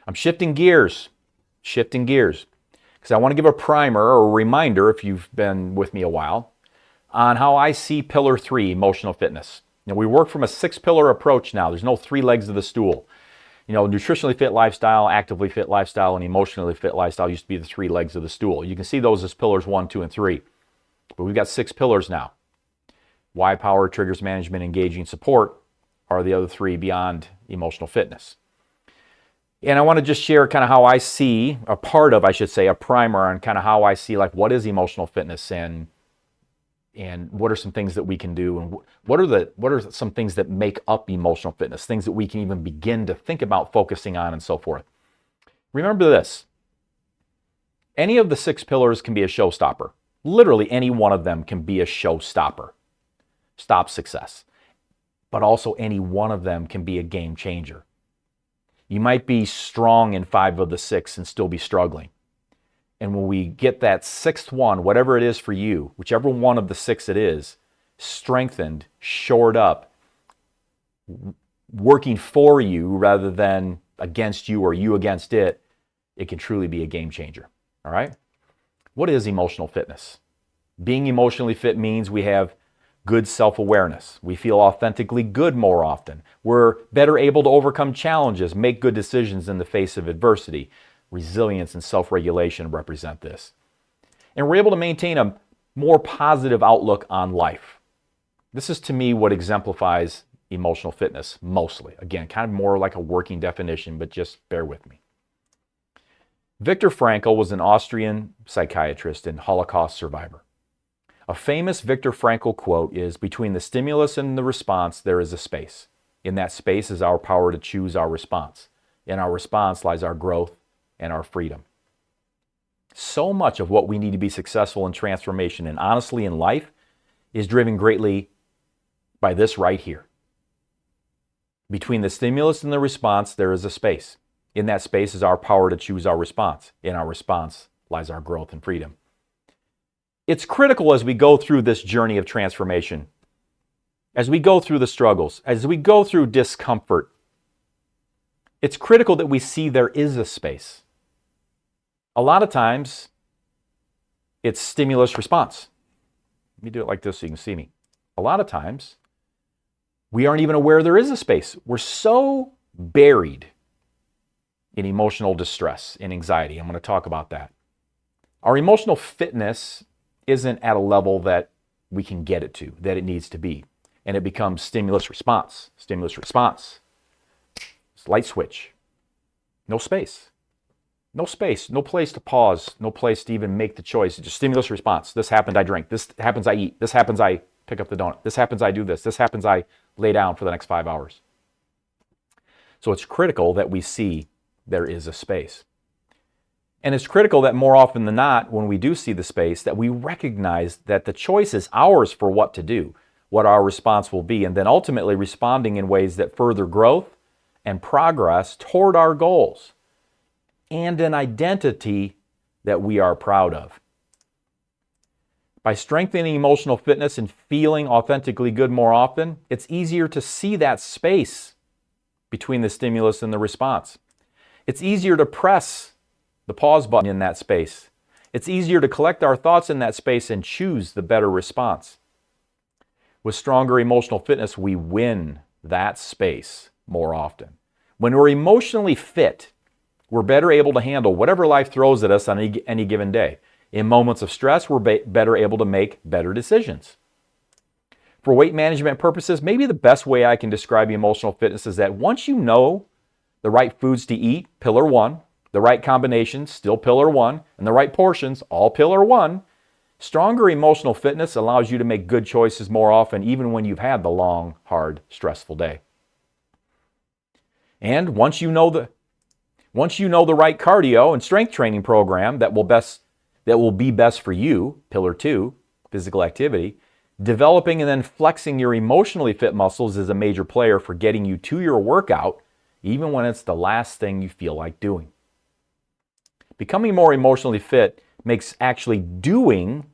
I'm shifting gears, because I want to give a primer or a reminder, if you've been with me a while, on how I see Pillar 3, emotional fitness. We work from a 6-pillar approach now. There's no 3 legs of the stool. Nutritionally fit lifestyle, actively fit lifestyle, and emotionally fit lifestyle used to be the 3 legs of the stool. You can see those as pillars 1, 2, and 3. But we've got 6 pillars now. Why, power, triggers, management, engaging, support are the other 3 beyond emotional fitness. And I want to just share kind of how I see, a part of, I should say, a primer on kind of how I see, like, what is emotional fitness and what are some things that we can do, and what are some things that make up emotional fitness, things that we can even begin to think about focusing on and so forth. Remember this, any of the 6 pillars can be a showstopper. Literally any one of them can be a showstopper, stop success. But also any one of them can be a game changer. You might be strong in 5 of the 6 and still be struggling. And when we get that 6th one, whatever it is for you, whichever one of the 6 it is, strengthened, shored up, working for you rather than against you or you against it, it can truly be a game changer. All right? What is emotional fitness? Being emotionally fit means we have good self-awareness. We feel authentically good more often. We're better able to overcome challenges, make good decisions in the face of adversity. Resilience and self-regulation represent this. And we're able to maintain a more positive outlook on life. This is, to me, what exemplifies emotional fitness mostly. Again, kind of more like a working definition, but just bear with me. Viktor Frankl was an Austrian psychiatrist and Holocaust survivor. A famous Viktor Frankl quote is, "Between the stimulus and the response, there is a space. In that space is our power to choose our response. In our response lies our growth and our freedom." So much of what we need to be successful in transformation and honestly in life is driven greatly by this right here. Between the stimulus and the response, there is a space. In that space is our power to choose our response. In our response lies our growth and freedom. It's critical as we go through this journey of transformation, as we go through the struggles, as we go through discomfort, it's critical that we see there is a space. A lot of times, it's stimulus response. Let me do it like this so you can see me. A lot of times, we aren't even aware there is a space. We're so buried in emotional distress and anxiety. I'm going to talk about that. Our emotional fitness isn't at a level that we can get it to, that it needs to be. And it becomes stimulus response, light switch, no space. No space, no place to pause, no place to even make the choice. Just stimulus response. This happened, I drink. This happens, I eat. This happens, I pick up the donut. This happens, I do this. This happens, I lay down for the next 5 hours. So it's critical that we see there is a space. And it's critical that more often than not, when we do see the space, that we recognize that the choice is ours for what to do, what our response will be, and then ultimately responding in ways that further growth and progress toward our goals, and an identity that we are proud of. By strengthening emotional fitness and feeling authentically good more often, it's easier to see that space between the stimulus and the response. It's easier to press the pause button in that space. It's easier to collect our thoughts in that space and choose the better response. With stronger emotional fitness, we win that space more often. When we're emotionally fit, we're better able to handle whatever life throws at us on any given day. In moments of stress, we're better able to make better decisions. For weight management purposes, maybe the best way I can describe emotional fitness is that once you know the right foods to eat, pillar 1, the right combinations, still pillar 1, and the right portions, all pillar 1, stronger emotional fitness allows you to make good choices more often, even when you've had the long, hard, stressful day. And once you know the right cardio and strength training program that will be best for you, pillar 2, physical activity, developing and then flexing your emotionally fit muscles is a major player for getting you to your workout, even when it's the last thing you feel like doing. Becoming more emotionally fit makes actually doing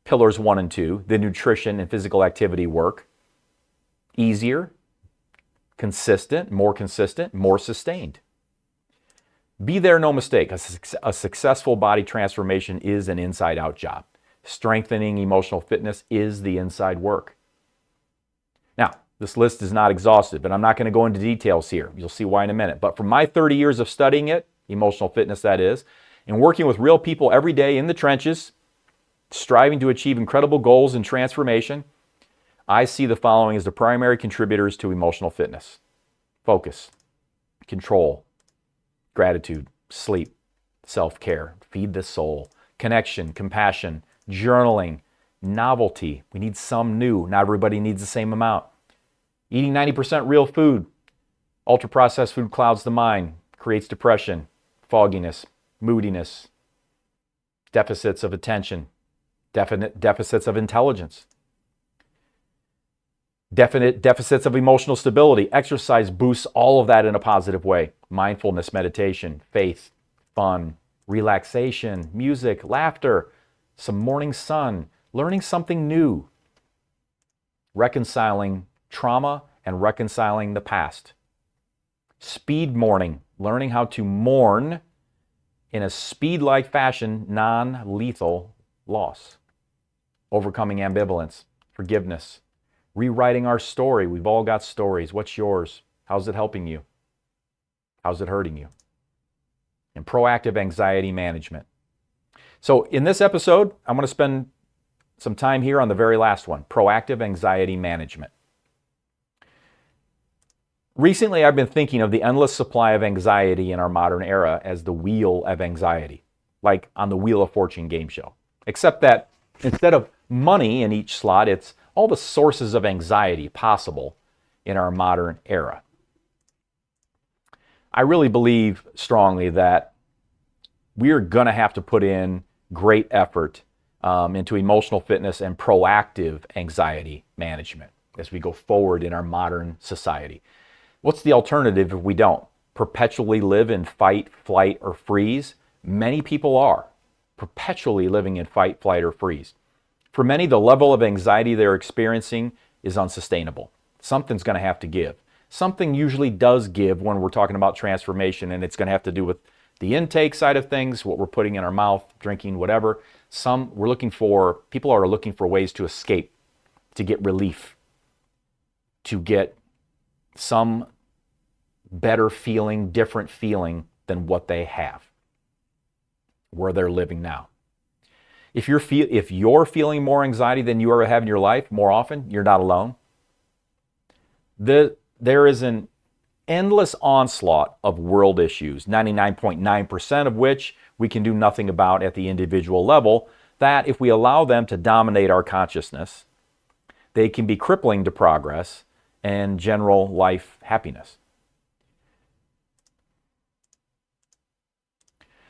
pillars 1 and 2, the nutrition and physical activity work, easier, more consistent, more sustained. Be there, no mistake. A successful body transformation is an inside-out job. Strengthening emotional fitness is the inside work. Now, this list is not exhaustive, and I'm not going to go into details here. You'll see why in a minute. But from my 30 years of studying it, emotional fitness that is, and working with real people every day in the trenches, striving to achieve incredible goals and transformation, I see the following as the primary contributors to emotional fitness: focus, control, gratitude, sleep, self-care, feed the soul, connection, compassion, journaling, novelty. We need some new. Not everybody needs the same amount. Eating 90% real food. Ultra-processed food clouds the mind, creates depression, fogginess, moodiness, deficits of attention, deficits of intelligence, definite deficits of emotional stability. Exercise boosts all of that in a positive way. Mindfulness, meditation, faith, fun, relaxation, music, laughter, some morning sun, learning something new, reconciling trauma and reconciling the past. Speed mourning, learning how to mourn in a speed-like fashion, non-lethal loss. Overcoming ambivalence, forgiveness, rewriting our story. We've all got stories. What's yours? How's it helping you? How's it hurting you? And proactive anxiety management. So in this episode, I'm going to spend some time here on the very last one, proactive anxiety management. Recently, I've been thinking of the endless supply of anxiety in our modern era as the wheel of anxiety, like on the Wheel of Fortune game show. Except that instead of money in each slot, it's all the sources of anxiety possible in our modern era. I really believe strongly that we're going to have to put in great effort into emotional fitness and proactive anxiety management as we go forward in our modern society. What's the alternative if we don't? Perpetually live in fight, flight, or freeze? Many people are perpetually living in fight, flight, or freeze. For many, the level of anxiety they're experiencing is unsustainable. Something's going to have to give. Something usually does give when we're talking about transformation, and it's going to have to do with the intake side of things, what we're putting in our mouth, drinking, whatever. People are looking for ways to escape, to get relief, to get some better feeling, different feeling than what they have, where they're living now. If you're feeling more anxiety than you ever have in your life more often, you're not alone. There is an endless onslaught of world issues, 99.9% of which we can do nothing about at the individual level, that if we allow them to dominate our consciousness, they can be crippling to progress and general life happiness.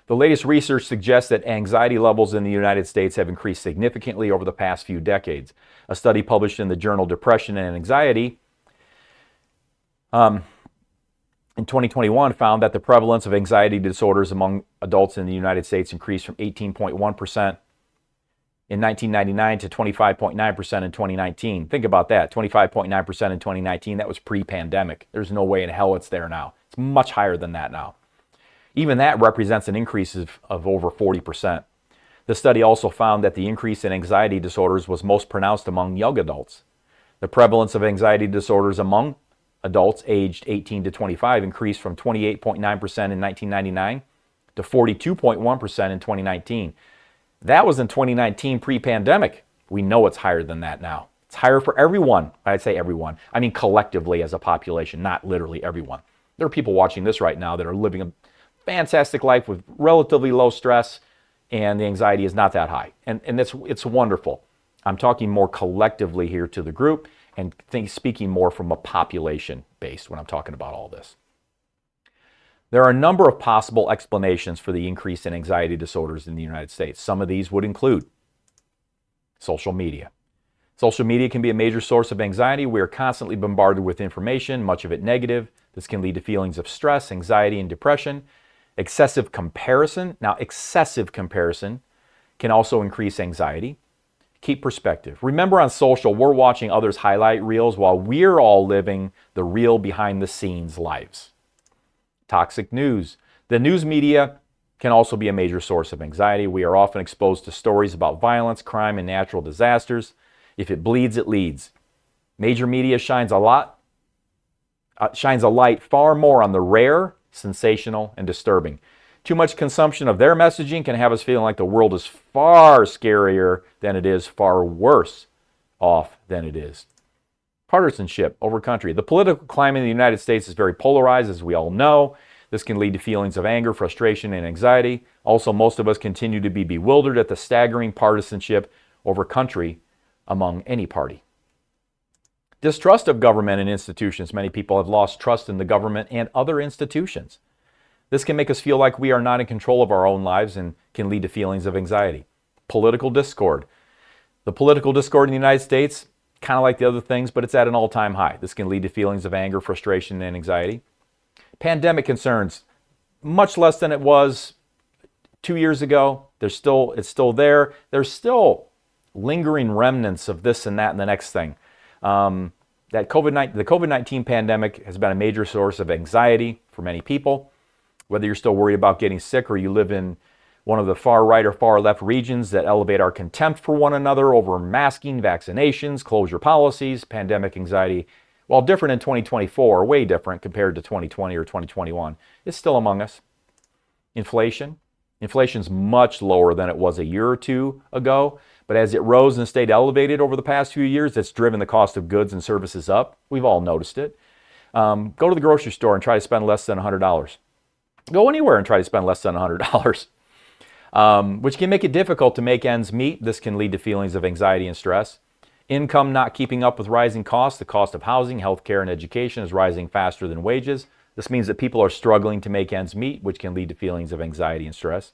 The latest research suggests that anxiety levels in the United States have increased significantly over the past few decades. A study published in the journal Depression and Anxiety in 2021 found that the prevalence of anxiety disorders among adults in the United States increased from 18.1% in 1999 to 25.9% in 2019. Think about that, 25.9% in 2019. That was pre-pandemic. There's no way in hell it's there now. It's much higher than that now. Even that represents an increase of over 40%. The study also found that the increase in anxiety disorders was most pronounced among young adults. The prevalence of anxiety disorders among adults aged 18 to 25 increased from 28.9% in 1999 to 42.1% in 2019. That was in 2019 pre-pandemic. We know it's higher than that now. It's higher for everyone. I'd say everyone. I mean collectively as a population, not literally everyone. There are people watching this right now that are living a fantastic life with relatively low stress, and the anxiety is not that high. And it's wonderful. I'm talking more collectively here to the group and speaking more from a population base when I'm talking about all this. There are a number of possible explanations for the increase in anxiety disorders in the United States. Some of these would include social media. Social media can be a major source of anxiety. We are constantly bombarded with information, much of it negative. This can lead to feelings of stress, anxiety, and depression. Excessive comparison. Now, excessive comparison can also increase anxiety. Keep perspective. Remember, on social, we're watching others' highlight reels while we're all living the real behind-the-scenes lives. Toxic news. The news media can also be a major source of anxiety. We are often exposed to stories about violence, crime, and natural disasters. If it bleeds, it leads. Major media shines a light far more on the rare, sensational, and disturbing. Too much consumption of their messaging can have us feeling like the world is far scarier than it is, far worse off than it is. Partisanship over country. The political climate in the United States is very polarized, as we all know. This can lead to feelings of anger, frustration, and anxiety. Also, most of us continue to be bewildered at the staggering partisanship over country among any party. Distrust of government and institutions. Many people have lost trust in the government and other institutions. This can make us feel like we are not in control of our own lives and can lead to feelings of anxiety. Political discord. The political discord in the United States, kind of like the other things, but it's at an all-time high. This can lead to feelings of anger, frustration, and anxiety. Pandemic concerns, much less than it was 2 years ago. It's still there. There's still lingering remnants of this and that and the next thing. The COVID-19 pandemic has been a major source of anxiety for many people. Whether you're still worried about getting sick or you live in one of the far right or far left regions that elevate our contempt for one another over masking, vaccinations, closure policies, pandemic anxiety, while different in 2024, way different compared to 2020 or 2021, is still among us. Inflation. Inflation's much lower than it was a year or two ago, but as it rose and stayed elevated over the past few years, it's driven the cost of goods and services up. We've all noticed it. Go to the grocery store and try to spend less than $100. Go anywhere and try to spend less than $100, which can make it difficult to make ends meet. This can lead to feelings of anxiety and stress. Income not keeping up with rising costs. The cost of housing, healthcare, and education is rising faster than wages. This means that people are struggling to make ends meet, which can lead to feelings of anxiety and stress.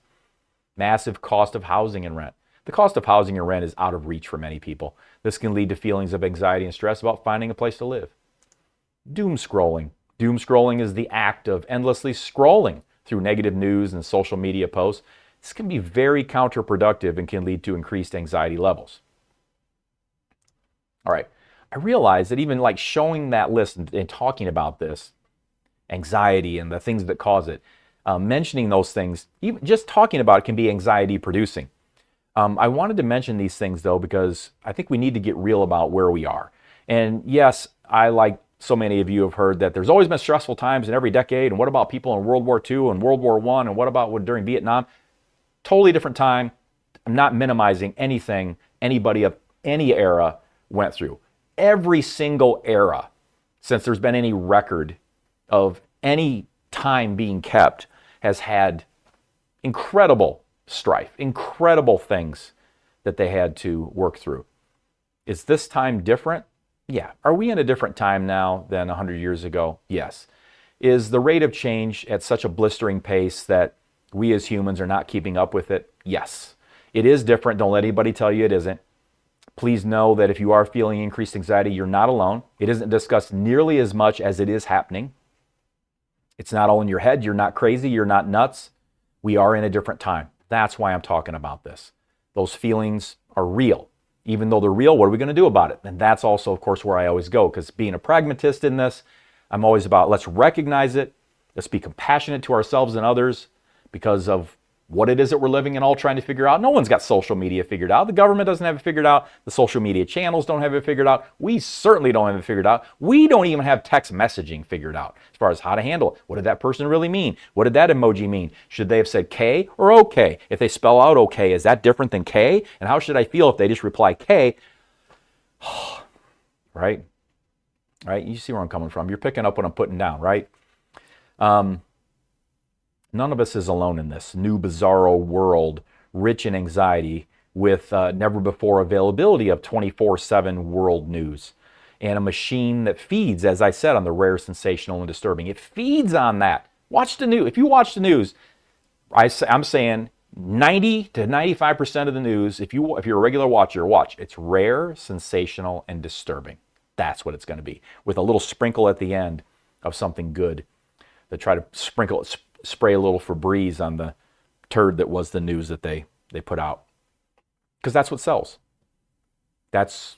Massive cost of housing and rent. The cost of housing and rent is out of reach for many people. This can lead to feelings of anxiety and stress about finding a place to live. Doom scrolling. Doom scrolling is the act of endlessly scrolling through negative news and social media posts. This can be very counterproductive and can lead to increased anxiety levels. All right, I realize that even like showing that list and talking about this, anxiety and the things that cause it, mentioning those things, even just talking about it can be anxiety producing. I wanted to mention these things though, because I think we need to get real about where we are. And yes, I, like so many of you, have heard that there's always been stressful times in every decade. And what about people in World War II and World War I? And what about during Vietnam? Totally different time. I'm not minimizing anything anybody of any era went through. Every single era, since there's been any record of any time being kept, has had incredible strife, incredible things that they had to work through. Is this time different? Yeah. Are we in a different time now than 100 years ago? Yes. Is the rate of change at such a blistering pace that we as humans are not keeping up with it? Yes. It is different. Don't let anybody tell you it isn't. Please know that if you are feeling increased anxiety, you're not alone. It isn't discussed nearly as much as it is happening. It's not all in your head. You're not crazy. You're not nuts. We are in a different time. That's why I'm talking about this. Those feelings are real. Even though they're real, what are we going to do about it? And that's also, of course, where I always go, because being a pragmatist in this, I'm always about let's recognize it. Let's be compassionate to ourselves and others because of what it is that we're living and all trying to figure out. No one's got social media figured out. The government doesn't have it figured out. The social media channels don't have it figured out. We certainly don't have it figured out. We don't even have text messaging figured out as far as how to handle it. What did that person really mean? What did that emoji mean? Should they have said K or OK? If they spell out OK, is that different than K? And how should I feel if they just reply K? Right? Right? You see where I'm coming from. You're picking up what I'm putting down, right? None of us is alone in this new bizarro world, rich in anxiety, with never before availability of 24/7 world news and a machine that feeds, as I said, on the rare, sensational, and disturbing. It feeds on that. Watch the news. If you watch the news, I'm saying 90 to 95% of the news, if you're a regular watcher, watch. It's rare, sensational, and disturbing. That's what it's going to be, with a little sprinkle at the end of something good. They try to spray a little Febreze on the turd that was the news that they put out. Because that's what sells. That's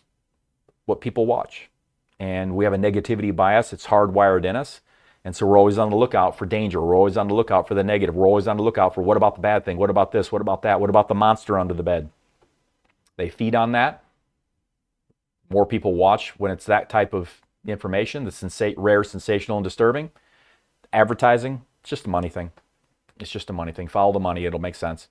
what people watch. And we have a negativity bias. It's hardwired in us. And so we're always on the lookout for danger. We're always on the lookout for the negative. We're always on the lookout for what about the bad thing? What about this? What about that? What about the monster under the bed? They feed on that. More people watch when it's that type of information, the rare, sensational, and disturbing. Advertising, it's just a money thing. It's just a money thing. Follow the money. It'll make sense.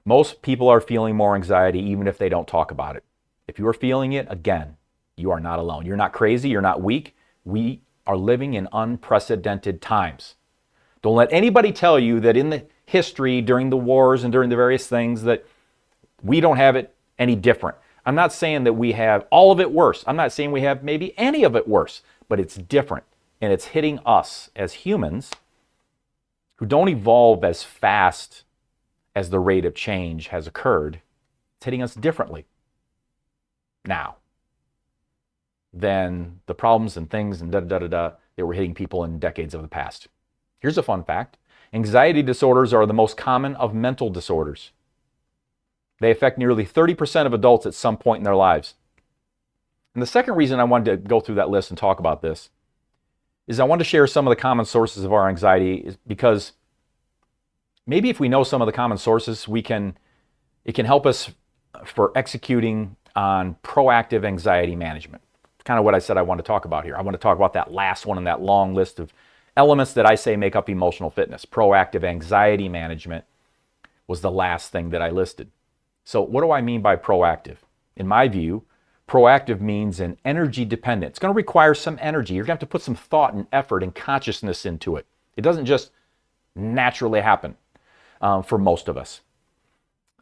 Most people are feeling more anxiety even if they don't talk about it. If you are feeling it, again, you are not alone. You're not crazy. You're not weak. We are living in unprecedented times. Don't let anybody tell you that in the history, during the wars and during the various things, that we don't have it any different. I'm not saying that we have all of it worse. I'm not saying we have maybe any of it worse, but it's different. And it's hitting us as humans who don't evolve as fast as the rate of change has occurred. It's hitting us differently now than the problems and things and that were hitting people in decades of the past. Here's a fun fact. Anxiety disorders are the most common of mental disorders. They affect nearly 30% of adults at some point in their lives. And the second reason I wanted to go through that list and talk about this is I want to share some of the common sources of our anxiety, because maybe if we know some of the common sources, it can help us for executing on proactive anxiety management. Kind of what I said I want to talk about here. I want to talk about that last one in that long list of elements that I say make up emotional fitness. Proactive anxiety management was the last thing that I listed. So what do I mean by proactive? In my view, proactive means an energy dependent. It's going to require some energy. You're going to have to put some thought and effort and consciousness into it. It doesn't just naturally happen for most of us.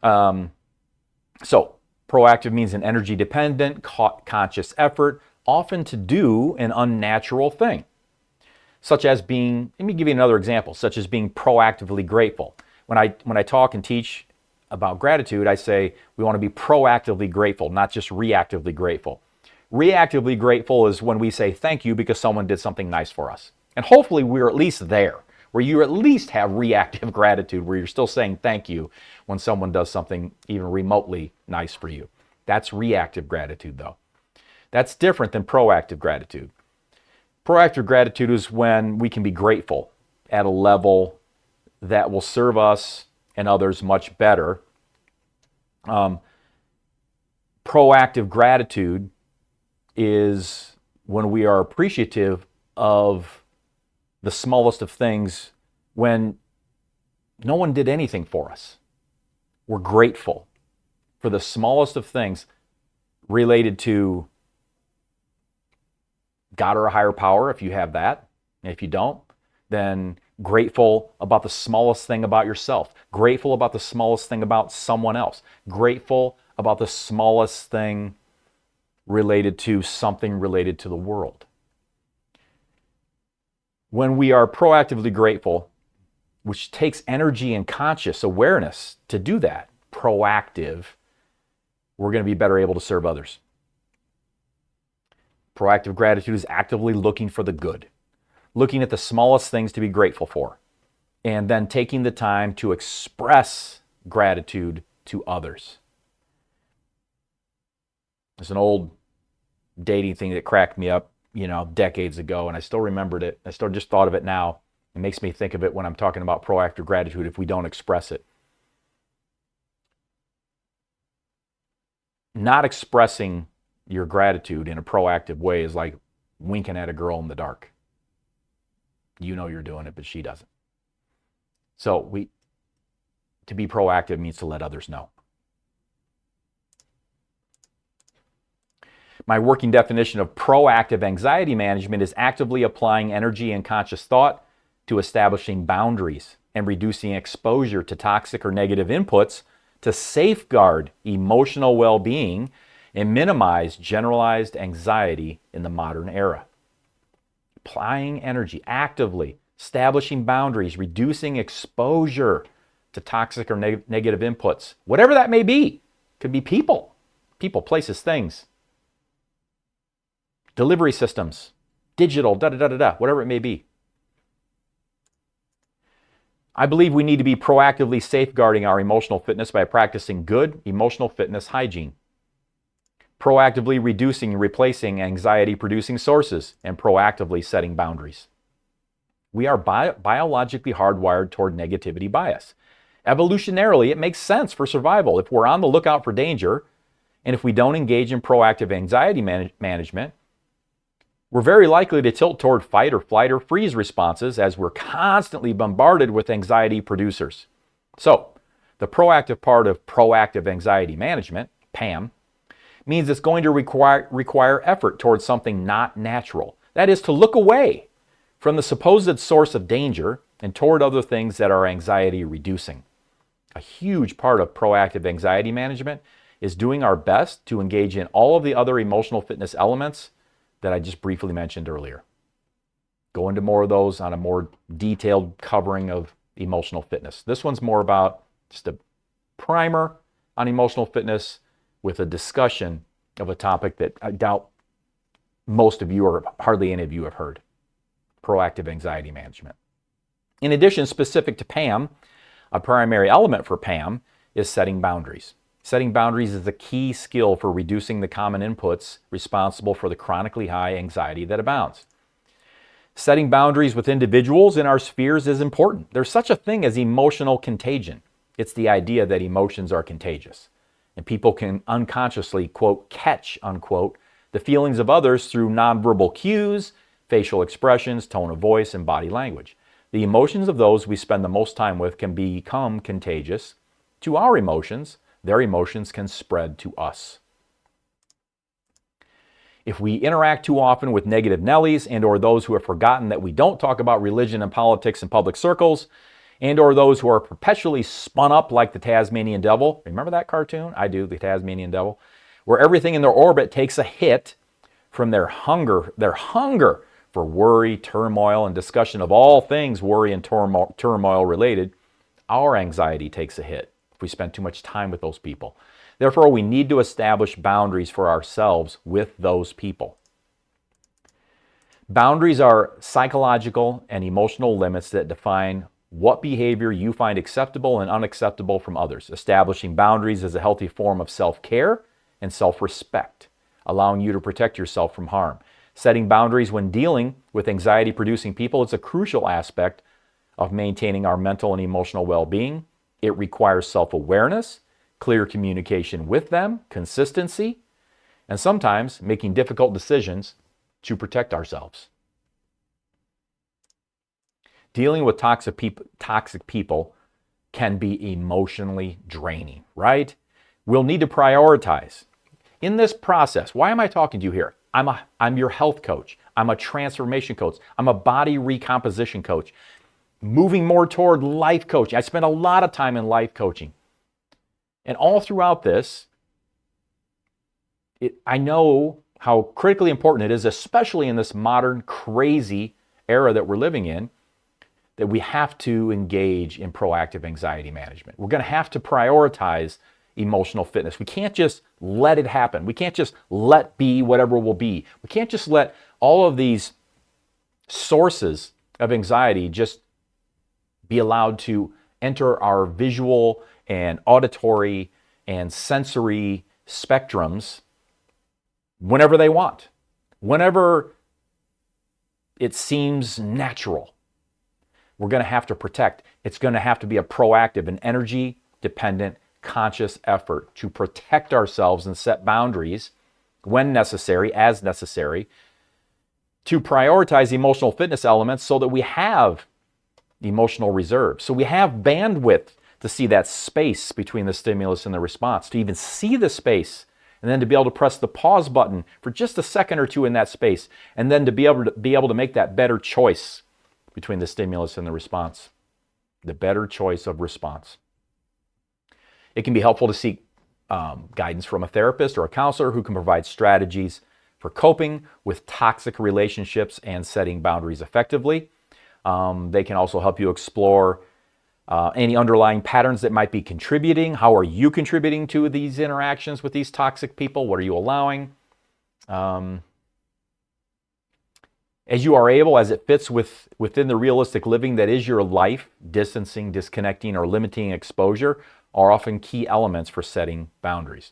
So proactive means an energy dependent, conscious effort, often to do an unnatural thing, such as being, let me give you another example, such as being proactively grateful. When I talk and teach about gratitude, I say we want to be proactively grateful, not just reactively grateful. Reactively grateful is when we say thank you because someone did something nice for us. And hopefully we're at least there, where you at least have reactive gratitude, where you're still saying thank you when someone does something even remotely nice for you. That's reactive gratitude, though. That's different than proactive gratitude. Proactive gratitude is when we can be grateful at a level that will serve us and others much better. Proactive gratitude is when we are appreciative of the smallest of things, when no one did anything for us. We're grateful for the smallest of things related to God or a higher power, if you have that. And if you don't, then grateful about the smallest thing about yourself. Grateful about the smallest thing about someone else. Grateful about the smallest thing related to something related to the world. When we are proactively grateful, which takes energy and conscious awareness to do that, proactive, we're going to be better able to serve others. Proactive gratitude is actively looking for the good, looking at the smallest things to be grateful for, and then taking the time to express gratitude to others. There's an old dating thing that cracked me up, decades ago, and I still remembered it. I still just thought of it now. It makes me think of it when I'm talking about proactive gratitude if we don't express it. Not expressing your gratitude in a proactive way is like winking at a girl in the dark. You know you're doing it, but she doesn't. So to be proactive means to let others know. My working definition of proactive anxiety management is actively applying energy and conscious thought to establishing boundaries and reducing exposure to toxic or negative inputs to safeguard emotional well-being and minimize generalized anxiety in the modern era. Applying energy, actively establishing boundaries, reducing exposure to toxic or negative inputs, whatever that may be. Could be people, places, things, delivery systems, digital, whatever it may be. I believe we need to be proactively safeguarding our emotional fitness by practicing good emotional fitness hygiene, proactively reducing and replacing anxiety-producing sources, and proactively setting boundaries. We are biologically hardwired toward negativity bias. Evolutionarily, it makes sense for survival. If we're on the lookout for danger, and if we don't engage in proactive anxiety management, we're very likely to tilt toward fight or flight or freeze responses as we're constantly bombarded with anxiety producers. So, the proactive part of proactive anxiety management, PAM, means it's going to require effort towards something not natural. That is, to look away from the supposed source of danger and toward other things that are anxiety reducing. A huge part of proactive anxiety management is doing our best to engage in all of the other emotional fitness elements that I just briefly mentioned earlier. Go into more of those on a more detailed covering of emotional fitness. This one's more about just a primer on emotional fitness with a discussion of a topic that I doubt most of you or hardly any of you have heard: proactive anxiety management. In addition, specific to PAM, a primary element for PAM is setting boundaries. Setting boundaries is a key skill for reducing the common inputs responsible for the chronically high anxiety that abounds. Setting boundaries with individuals in our spheres is important. There's such a thing as emotional contagion. It's the idea that emotions are contagious, and people can unconsciously, quote, catch, unquote, the feelings of others through nonverbal cues, facial expressions, tone of voice, and body language. The emotions of those we spend the most time with can become contagious to our emotions. Their emotions can spread to us. If we interact too often with negative Nellies and or those who have forgotten that we don't talk about religion and politics in public circles, and or those who are perpetually spun up like the Tasmanian Devil, remember that cartoon? I do, the Tasmanian Devil, where everything in their orbit takes a hit from their hunger for worry, turmoil, and discussion of all things worry and turmoil related, our anxiety takes a hit if we spend too much time with those people. Therefore, we need to establish boundaries for ourselves with those people. Boundaries are psychological and emotional limits that define what behavior you find acceptable and unacceptable from others. Establishing boundaries is a healthy form of self-care and self-respect, allowing you to protect yourself from harm. Setting boundaries when dealing with anxiety-producing people is a crucial aspect of maintaining our mental and emotional well-being. It requires self-awareness, clear communication with them, consistency, and sometimes making difficult decisions to protect ourselves. Dealing with toxic people can be emotionally draining, right? We'll need to prioritize. In this process, why am I talking to you here? I'm your health coach. I'm a transformation coach. I'm a body recomposition coach. Moving more toward life coaching. I spend a lot of time in life coaching. And all throughout this, I know how critically important it is, especially in this modern, crazy era that we're living in, that we have to engage in proactive anxiety management. We're going to have to prioritize emotional fitness. We can't just let it happen. We can't just let be whatever will be. We can't just let all of these sources of anxiety just be allowed to enter our visual and auditory and sensory spectrums whenever they want, whenever it seems natural. We're going to have to protect. It's going to have to be a proactive and energy-dependent, conscious effort to protect ourselves and set boundaries when necessary, as necessary, to prioritize emotional fitness elements so that we have emotional reserve. So we have bandwidth to see that space between the stimulus and the response, to even see the space, and then to be able to press the pause button for just a second or two in that space, and then to be able to make that better choice between the stimulus and the response, the better choice of response. It can be helpful to seek guidance from a therapist or a counselor who can provide strategies for coping with toxic relationships and setting boundaries effectively. They can also help you explore any underlying patterns that might be contributing. How are you contributing to these interactions with these toxic people? What are you allowing? As you are able, as it fits within the realistic living that is your life, distancing, disconnecting, or limiting exposure are often key elements for setting boundaries.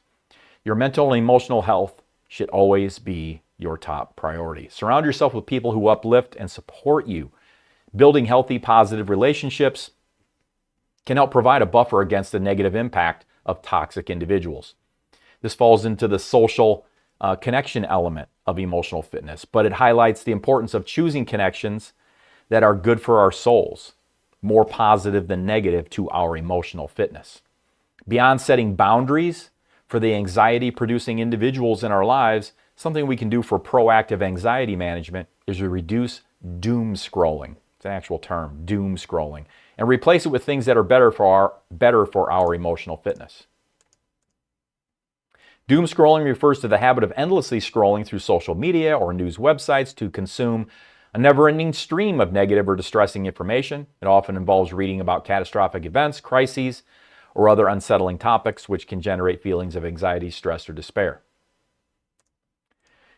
Your mental and emotional health should always be your top priority. Surround yourself with people who uplift and support you. Building healthy, positive relationships can help provide a buffer against the negative impact of toxic individuals. This falls into the social connection element of emotional fitness, but it highlights the importance of choosing connections that are good for our souls, more positive than negative to our emotional fitness. Beyond setting boundaries for the anxiety-producing individuals in our lives, something we can do for proactive anxiety management is to reduce doom scrolling. It's an actual term, doom scrolling, and replace it with things that are better for our emotional fitness. Doom scrolling refers to the habit of endlessly scrolling through social media or news websites to consume a never-ending stream of negative or distressing information. It often involves reading about catastrophic events, crises, or other unsettling topics which can generate feelings of anxiety, stress, or despair.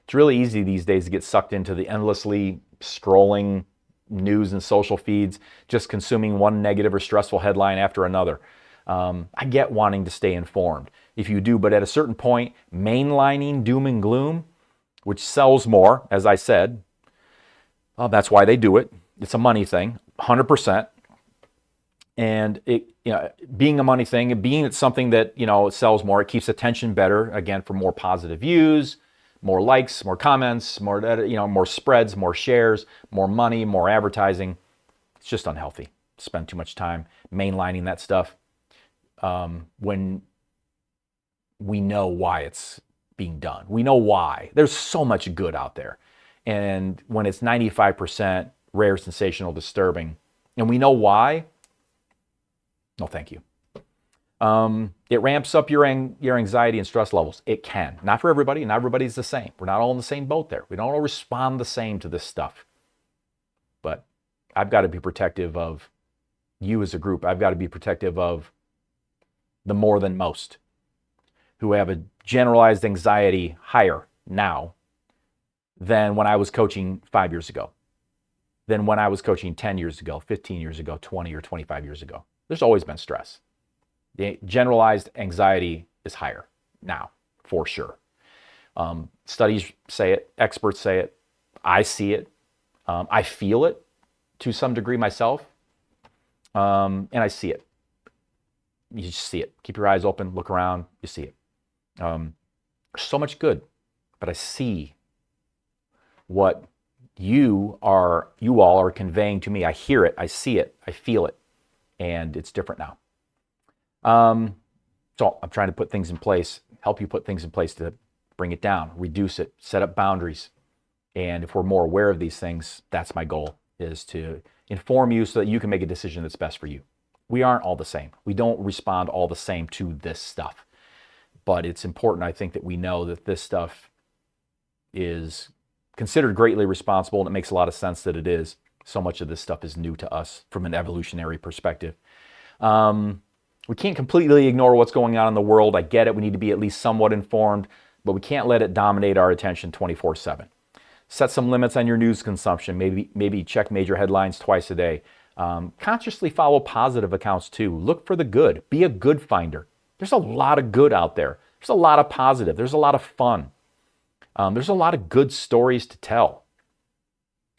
It's really easy these days to get sucked into the endlessly scrolling news and social feeds, just consuming one negative or stressful headline after another. I get wanting to stay informed. If you do, but at a certain point, mainlining doom and gloom, which sells more, as I said, that's why they do it. It's a money thing, 100%. And it, being a money thing, and being it's something that it sells more, it keeps attention better. Again, for more positive views, more likes, more comments, more spreads, more shares, more money, more advertising. It's just unhealthy. Spend too much time mainlining that stuff when we know why it's being done. We know why. There's so much good out there. And when it's 95% rare, sensational, disturbing, and we know why, no thank you. It ramps up your anxiety and stress levels. It can. Not for everybody. Not everybody's the same. We're not all in the same boat there. We don't all respond the same to this stuff. But I've got to be protective of you as a group. I've got to be protective of the more than most who have a generalized anxiety higher now than when I was coaching 5 years ago, than when I was coaching 10 years ago, 15 years ago, 20 or 25 years ago. There's always been stress. The generalized anxiety is higher now, for sure. Studies say it, experts say it, I see it, I feel it to some degree myself, and I see it. You just see it. Keep your eyes open, look around, you see it. There's so much good, but I see what you all are conveying to me. I hear it, I see it, I feel it, and it's different now. So I'm trying to put things in place, help you put things in place to bring it down, reduce it, set up boundaries. And if we're more aware of these things, that's my goal, is to inform you so that you can make a decision that's best for you. We aren't all the same. We don't respond all the same to this stuff. But it's important, I think, that we know that this stuff is considered greatly responsible, and it makes a lot of sense that it is. So much of this stuff is new to us from an evolutionary perspective. We can't completely ignore what's going on in the world. I get it. We need to be at least somewhat informed, but we can't let it dominate our attention 24/7. Set some limits on your news consumption. Maybe check major headlines twice a day. Consciously follow positive accounts too. Look for the good. Be a good finder. There's a lot of good out there. There's a lot of positive. There's a lot of fun. There's a lot of good stories to tell.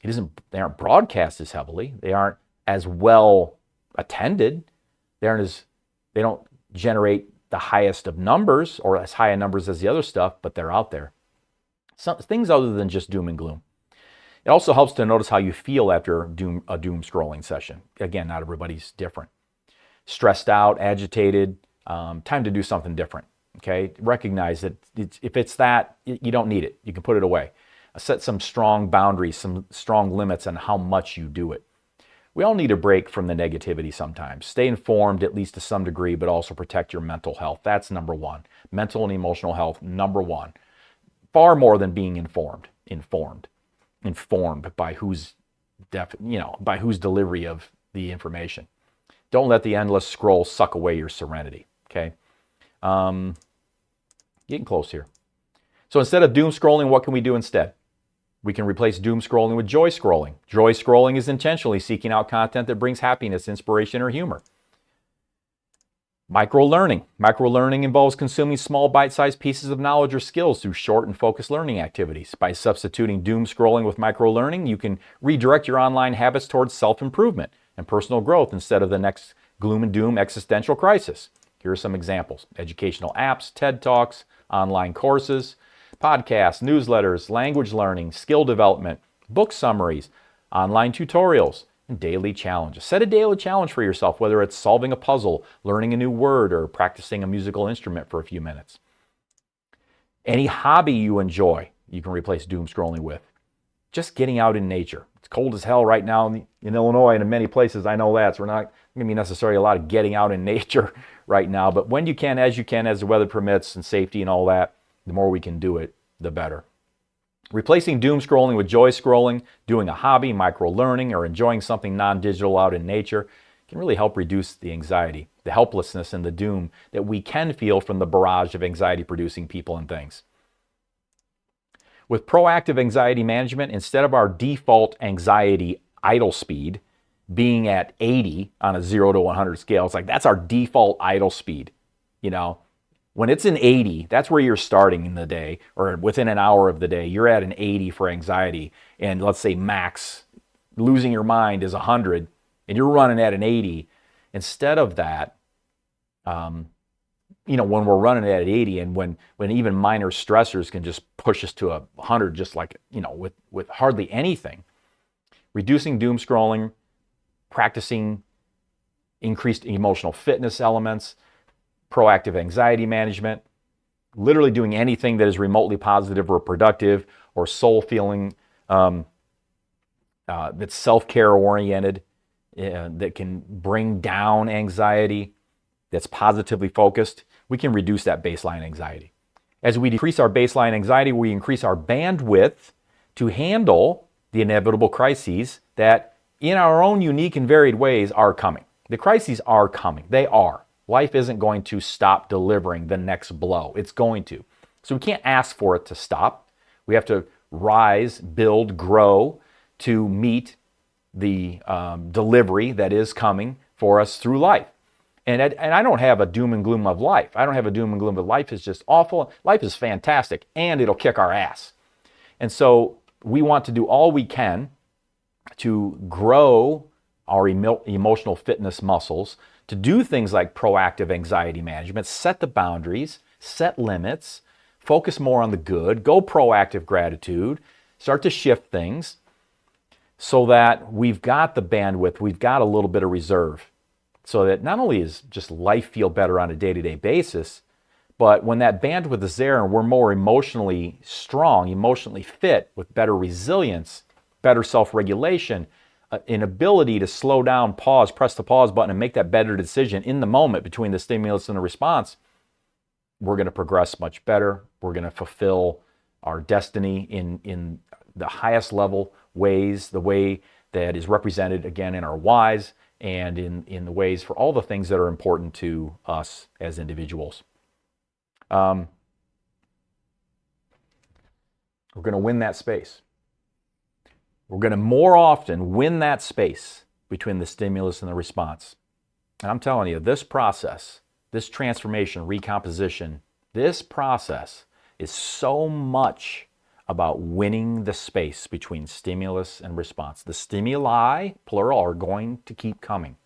They aren't broadcast as heavily. They aren't as well attended. They don't generate the highest of numbers or as high a numbers as the other stuff, but they're out there. Some things other than just doom and gloom. It also helps to notice how you feel after a doom scrolling session. Again, not everybody's different. Stressed out, agitated, time to do something different. Okay, recognize that if it's that, you don't need it. You can put it away. Set some strong boundaries, some strong limits on how much you do it. We all need a break from the negativity sometimes. Stay informed, at least to some degree, but also protect your mental health. That's number one. Mental and emotional health, number one. Far more than being informed by whose delivery of the information. Don't let the endless scroll suck away your serenity. Okay, getting close here. So instead of doom scrolling, what can we do instead? We can replace doom scrolling with joy scrolling. Joy scrolling is intentionally seeking out content that brings happiness, inspiration, or humor. Micro-learning. Micro-learning involves consuming small bite-sized pieces of knowledge or skills through short and focused learning activities. By substituting doom scrolling with micro-learning, you can redirect your online habits towards self-improvement and personal growth instead of the next gloom and doom existential crisis. Here are some examples: educational apps, TED Talks, online courses, podcasts, newsletters, language learning, skill development, book summaries, online tutorials, and daily challenges. Set a daily challenge for yourself, whether it's solving a puzzle, learning a new word, or practicing a musical instrument for a few minutes. Any hobby you enjoy, you can replace doom scrolling with. Just getting out in nature. It's cold as hell right now in Illinois and in many places, I know that. So we're not going to be necessarily a lot of getting out in nature right now. But when you can, as the weather permits and safety and all that, the more we can do it, the better. Replacing doom scrolling with joy scrolling, doing a hobby, micro-learning, or enjoying something non-digital out in nature can really help reduce the anxiety, the helplessness, and the doom that we can feel from the barrage of anxiety-producing people and things. With proactive anxiety management, instead of our default anxiety idle speed being at 80 on a 0 to 100 scale, it's like that's our default idle speed. You know, when it's an 80, that's where you're starting in the day, or within an hour of the day, you're at an 80 for anxiety. And let's say max, losing your mind is 100, and you're running at an 80. Instead of that, when we're running at 80 and when even minor stressors can just push us to 100, just like, with hardly anything, reducing doom scrolling, practicing increased emotional fitness elements, proactive anxiety management, literally doing anything that is remotely positive or productive or soul feeling, that's self-care oriented, that can bring down anxiety, that's positively focused, we can reduce that baseline anxiety. As we decrease our baseline anxiety, we increase our bandwidth to handle the inevitable crises that, in our own unique and varied ways, are coming. The crises are coming. They are. Life isn't going to stop delivering the next blow. It's going to. So we can't ask for it to stop. We have to rise, build, grow to meet the delivery that is coming for us through life. And I don't have a doom and gloom of life. I don't have a doom and gloom of life. It's just awful. Life is fantastic, and it'll kick our ass. And so we want to do all we can to grow our emotional fitness muscles, to do things like proactive anxiety management, set the boundaries, set limits, focus more on the good, go proactive gratitude, start to shift things so that we've got the bandwidth, we've got a little bit of reserve, so that not only is just life feel better on a day-to-day basis, but when that bandwidth is there and we're more emotionally strong, emotionally fit, with better resilience, better self-regulation, an ability to slow down, pause, press the pause button, and make that better decision in the moment between the stimulus and the response, we're going to progress much better. We're going to fulfill our destiny in the highest level ways, the way that is represented, again, in our whys and in the ways for all the things that are important to us as individuals. We're going to win that space. We're going to more often win that space between the stimulus and the response. And I'm telling you, this process, this transformation, recomposition, this process is so much about winning the space between stimulus and response. The stimuli, plural, are going to keep coming.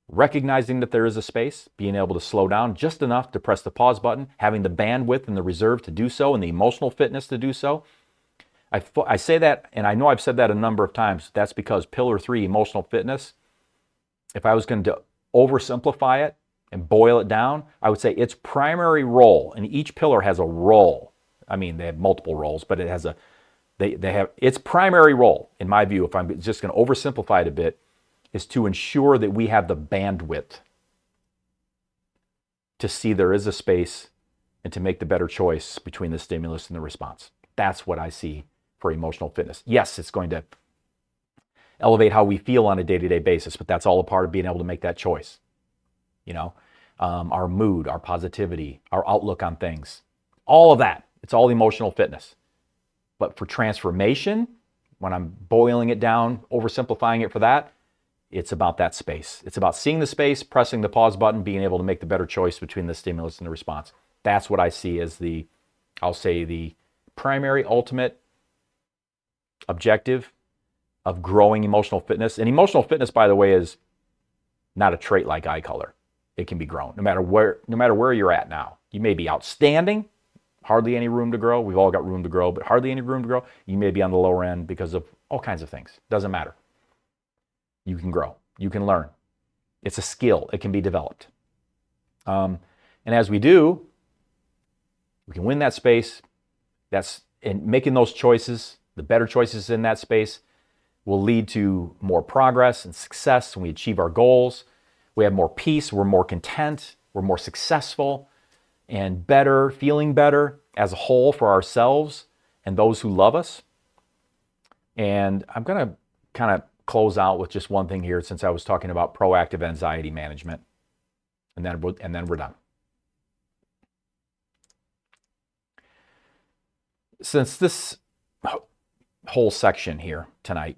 Recognizing that there is a space, being able to slow down just enough to press the pause button, having the bandwidth and the reserve to do so, and the emotional fitness to do so. I say that, and I know I've said that a number of times. That's because pillar 3, emotional fitness, if I was going to oversimplify it and boil it down, I would say its primary role, and each pillar has a role. I mean, they have multiple roles, but it has they have its primary role, in my view, if I'm just going to oversimplify it a bit, is to ensure that we have the bandwidth to see there is a space and to make the better choice between the stimulus and the response. That's what I see for emotional fitness. Yes, it's going to elevate how we feel on a day-to-day basis, but that's all a part of being able to make that choice. Our mood, our positivity, our outlook on things, all of that. It's all emotional fitness. But for transformation, when I'm boiling it down, oversimplifying it for that, It's about that space. It's about seeing the space, pressing the pause button, being able to make the better choice between the stimulus and the response. That's what I see as the primary, ultimate objective of growing emotional fitness. And emotional fitness, by the way, is not a trait like eye color. It can be grown no matter where you're at now. You may be outstanding, hardly any room to grow. We've all got room to grow, but hardly any room to grow. You may be on the lower end because of all kinds of things. Doesn't matter. You can grow. You can learn. It's a skill. It can be developed. And as we do, we can win that space. And making those choices, the better choices in that space, will lead to more progress and success when we achieve our goals. We have more peace. We're more content. We're more successful and better, feeling better as a whole for ourselves and those who love us. And I'm going to kind of close out with just one thing here, since I was talking about proactive anxiety management. And then we're done. Since this whole section here tonight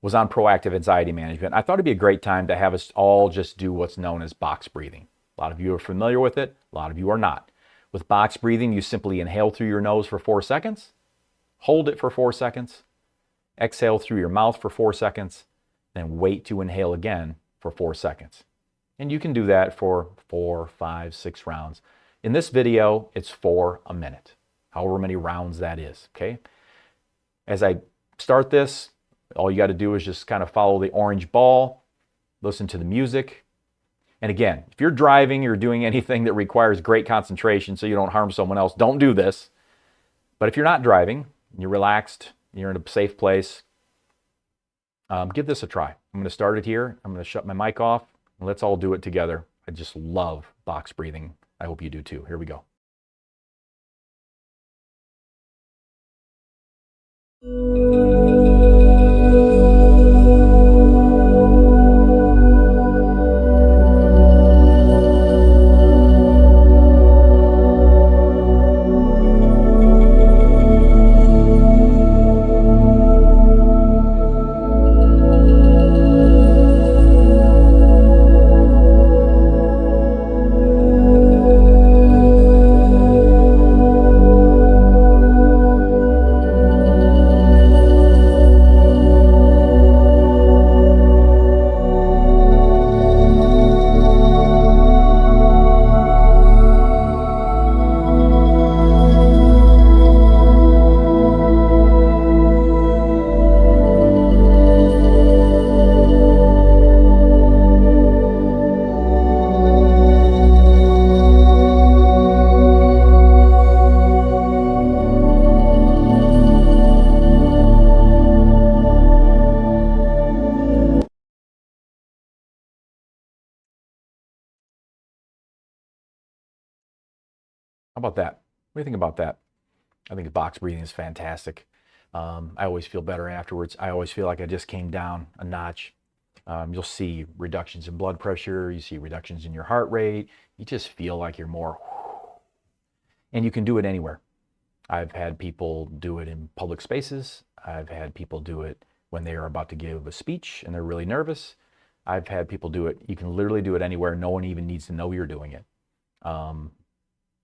was on proactive anxiety management, I thought it'd be a great time to have us all just do what's known as box breathing. A lot of you are familiar with it. A lot of you are not. With box breathing, you simply inhale through your nose for 4 seconds, hold it for 4 seconds, exhale through your mouth for 4 seconds, then wait to inhale again for 4 seconds. And you can do that for 4, 5, 6 rounds. In this video, it's 4 a minute, however many rounds that is, okay? As I start this, all you got to do is just kind of follow the orange ball, listen to the music. And again, if you're driving or doing anything that requires great concentration so you don't harm someone else, don't do this. But if you're not driving, you're relaxed, you're in a safe place, give this a try. I'm going to start it here. I'm going to shut my mic off, and let's all do it together. I just love box breathing. I hope you do too. Here we go. How about that? What do you think about that? I think box breathing is fantastic. I always feel better afterwards. I always feel like I just came down a notch. You'll see reductions in blood pressure. You see reductions in your heart rate. You just feel like you're more. And you can do it anywhere. I've had people do it in public spaces. I've had people do it when they are about to give a speech and they're really nervous. I've had people do it. You can literally do it anywhere. No one even needs to know you're doing it.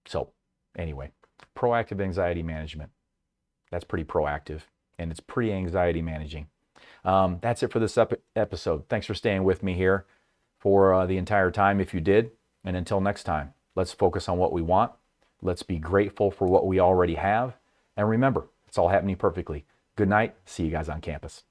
So anyway, proactive anxiety management. That's pretty proactive, and it's pretty anxiety managing. That's it for this episode. Thanks for staying with me here for the entire time, if you did. And until next time, let's focus on what we want. Let's be grateful for what we already have. And remember, it's all happening perfectly. Good night. See you guys on campus.